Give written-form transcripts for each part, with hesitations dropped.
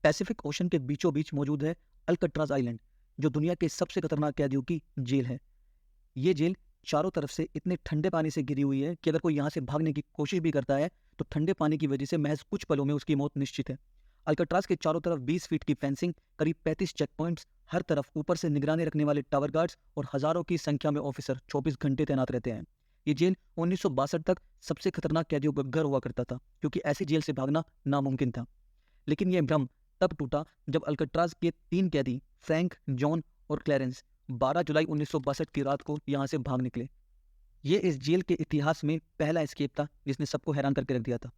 Pacific ocean के बीचों बीच मौजूद है अल्कट्राज आइलैंड, जो दुनिया के सबसे खतरनाक कैदियों की जेल है। ये जेल चारों तरफ से इतने ठंडे पानी से घिरी हुई है कि अगर कोई यहाँ से भागने की कोशिश भी करता है तो ठंडे पानी की वजह से महज कुछ पलों में उसकी मौत निश्चित है। अल्कट्राज के चारों तरफ 20 फीट की फेंसिंग, करीब 35 चेक पॉइंट्स, हर तरफ ऊपर से निगरानी रखने वाले टावर गार्ड्स और हजारों की संख्या में ऑफिसर 24 घंटे तैनात रहते हैं। ये जेल 1962 तक सबसे खतरनाक कैदियों का घर हुआ करता था, क्योंकि ऐसी जेल से भागना नामुमकिन था। लेकिन यह भ्रम तब टूटा जब अल्कट्राज के 3 कैदी फ्रैंक, जॉन और क्लैरेंस 12 जुलाई 1962 की रात को यहाँ से भाग निकले। ये इस जेल के इतिहास में पहला एस्केप था जिसने सबको हैरान करके रख दिया था।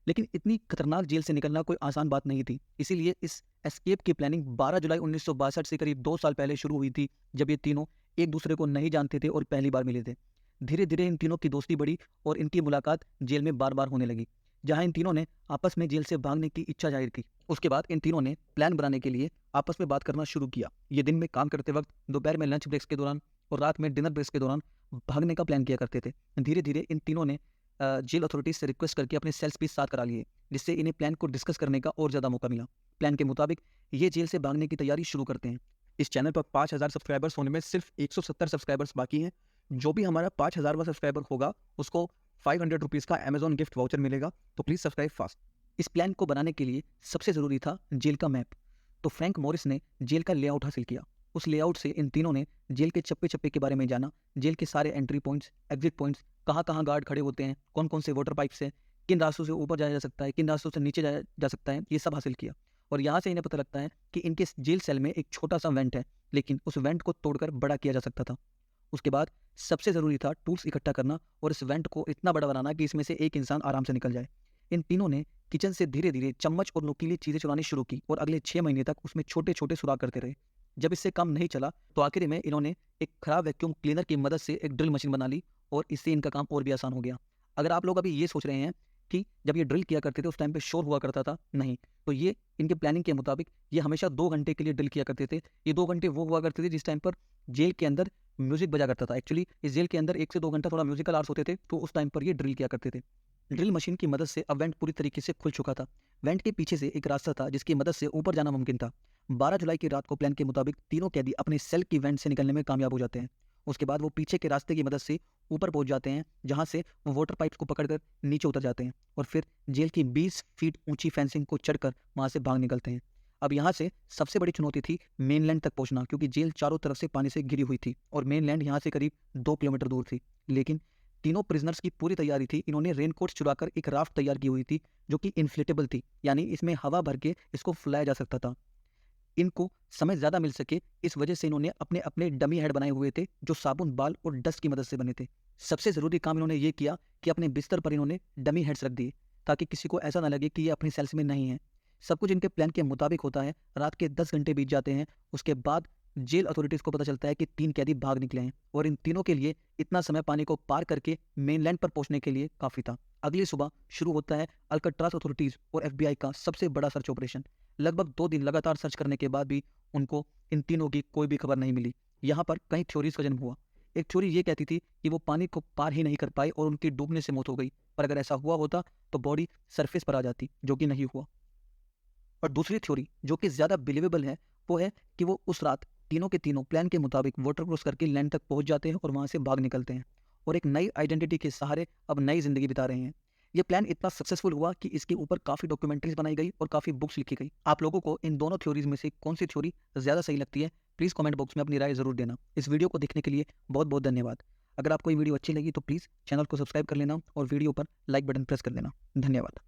लेकिन इतनी खतरनाक जेल से निकलना कोई आसान बात नहीं थी, इसीलिए इस एस्केप की प्लानिंग 12 जुलाई 1962 से करीब 2 साल पहले शुरू हुई थी, जब ये तीनों एक दूसरे को नहीं जानते थे और पहली बार मिले थे। धीरे धीरे इन तीनों की दोस्ती बढ़ी और इनकी मुलाकात जेल में बार बार होने लगी, जहां इन तीनों ने आपस में जेल से भागने की इच्छा जाहिर की। उसके बाद इन तीनों ने प्लान बनाने के लिए आपस में बात करना शुरू किया। ये दिन में काम करते वक्त, दोपहर में लंच ब्रेक्स के दौरान और रात में डिनर ब्रेक्स के दौरान भागने का प्लान किया करते थे। धीरे धीरे इन तीनों ने जेल अथॉरिटीज से रिक्वेस्ट करके अपने सेल्स भी साथ करा लिए, जिससे इन्हें प्लान को डिस्कस करने का और ज़्यादा मौका मिला। प्लान के मुताबिक ये जेल से भागने की तैयारी शुरू करते हैं। इस चैनल पर 5000 सब्सक्राइबर्स होने में सिर्फ 170 सब्सक्राइबर्स बाकी हैं। जो भी हमारा 5000वां सब्सक्राइबर होगा उसको 500 रुपीज़ का अमेजॉन गिफ्ट वाउचर मिलेगा, तो प्लीज़ सब्सक्राइब फास्ट। इस प्लान को बनाने के लिए सबसे ज़रूरी था जेल का मैप। तो फ्रैंक मॉरिस ने जेल का लेआउट हासिल किया। उस लेआउट से इन तीनों ने जेल के चप्पे चप्पे के बारे में जाना, जेल के सारे एंट्री पॉइंट्स, एग्जिट पॉइंट्स, कहाँ कहाँ गार्ड खड़े होते हैं, कौन कौन से वाटर पाइप्स हैं, किन रास्तों से ऊपर जाया जा सकता है, किन रास्तों से नीचे जाया जा सकता है, ये सब हासिल किया। और यहाँ से इन्हें पता लगता है कि इनके जेल सेल में एक छोटा सा वेंट है, लेकिन उस वेंट को तोड़कर बड़ा किया जा सकता था। उसके बाद सबसे ज़रूरी था टूल्स इकट्ठा करना और इस वेंट को इतना बड़ा बनाना कि इसमें से एक इंसान आराम से निकल जाए। इन तीनों ने किचन से धीरे धीरे चम्मच और नुकीली चीज़ें चुरानी शुरू की और अगले 6 महीने तक उसमें छोटे छोटे सुराख करते रहे। जब इससे काम नहीं चला तो आखिर में इन्होंने एक खराब वैक्यूम क्लीनर की मदद से एक ड्रिल मशीन बना ली और इससे इनका काम और भी आसान हो गया। अगर आप लोग अभी ये सोच रहे हैं कि जब ये ड्रिल किया करते थे उस टाइम पे शोर हुआ करता था, नहीं, तो ये इनके प्लानिंग के मुताबिक ये हमेशा 2 घंटे के लिए ड्रिल किया करते थे। ये 2 घंटे वो हुआ करते थे जिस टाइम पर जेल के अंदर म्यूजिक बजा करता था। एक्चुअली इस जेल के अंदर 1 से 2 घंटा थोड़ा म्यूजिकल आवर्स होते थे, तो उस टाइम पर ये ड्रिल किया करते थे। ड्रिल मशीन की मदद से अब वेंट पूरी तरीके से खुल चुका था। वेंट के पीछे से एक रास्ता था जिसकी मदद से ऊपर जाना मुमकिन था। 12 जुलाई की रात को प्लान के मुताबिक तीनों कैदी अपने सेल की वेंट से निकलने में कामयाब हो जाते हैं। उसके बाद वो पीछे के रास्ते की मदद से ऊपर पहुंच जाते हैं, जहां से वो वाटर पाइप्स को पकड़कर नीचे उतर जाते हैं और फिर जेल की 20 फीट ऊंची फेंसिंग को चढ़कर वहां से भाग निकलते हैं। अब यहाँ से सबसे बड़ी चुनौती थी मेनलैंड तक पहुंचना, क्योंकि जेल चारों तरफ से पानी से घिरी हुई थी और मेनलैंड यहाँ से करीब 2 किलोमीटर दूर थी। लेकिन तीनों प्रिजनर्स की पूरी तैयारी थी। इन्होंने रेनकोट चुराकर एक राफ्ट तैयार की हुई थी जो कि इन्फ्लेटेबल थी, यानी इसमें हवा भर के इसको फुलाया जा सकता था। इनको समय ज़्यादा मिल सके इस वजह से इन्होंने अपने अपने डमी हेड बनाए हुए थे, जो साबुन, बाल और डस्ट की मदद से बने थे। सबसे ज़रूरी काम इन्होंने ये किया कि अपने बिस्तर पर इन्होंने डमी हेड्स रख दिए, ताकि किसी को ऐसा ना लगे कि ये अपनी सेल्स में नहीं है। सब कुछ इनके प्लान के मुताबिक होता है। रात के 10 घंटे बीत जाते हैं। उसके बाद जेल अथॉरिटीज़ को पता चलता है कि 3 कैदी भाग निकले हैं और इन तीनों के लिए इतना समय पानी को पार करके मेनलैंड पर पहुंचने के लिए काफ़ी था। अगली सुबह शुरू होता है अल्कट्राज अथॉरिटीज़ और FBI का सबसे बड़ा सर्च ऑपरेशन। लगभग 2 दिन लगातार सर्च करने के बाद भी उनको इन तीनों की कोई भी खबर नहीं मिली। यहाँ पर कई थ्योरीज का जन्म हुआ। एक थ्योरी ये कहती थी कि वो पानी को पार ही नहीं कर पाए और उनकी डूबने से मौत हो गई, पर अगर ऐसा हुआ होता तो बॉडी सरफेस पर आ जाती, जो कि नहीं हुआ। और दूसरी थ्योरी जो कि ज़्यादा बिलीवेबल है वो है कि वो उस रात तीनों के तीनों प्लान के मुताबिक वाटर क्रॉस करके लैंड तक पहुंच जाते हैं और वहां से भाग निकलते हैं और एक नई आइडेंटिटी के सहारे अब नई जिंदगी बिता रहे हैं। ये प्लान इतना सक्सेसफुल हुआ कि इसके ऊपर काफ़ी डॉक्यूमेंट्रीज बनाई गई और काफ़ी बुक्स लिखी गई। आप लोगों को इन दोनों थ्योरीज में से कौन सी थ्योरी ज़्यादा सही लगती है, प्लीज़ कमेंट बॉक्स में अपनी राय ज़रूर देना। इस वीडियो को देखने के लिए बहुत बहुत धन्यवाद। अगर आपको ये वीडियो अच्छी लगी तो प्लीज़ चैनल को सब्सक्राइब कर लेना और वीडियो पर लाइक बटन प्रेस कर देना। धन्यवाद।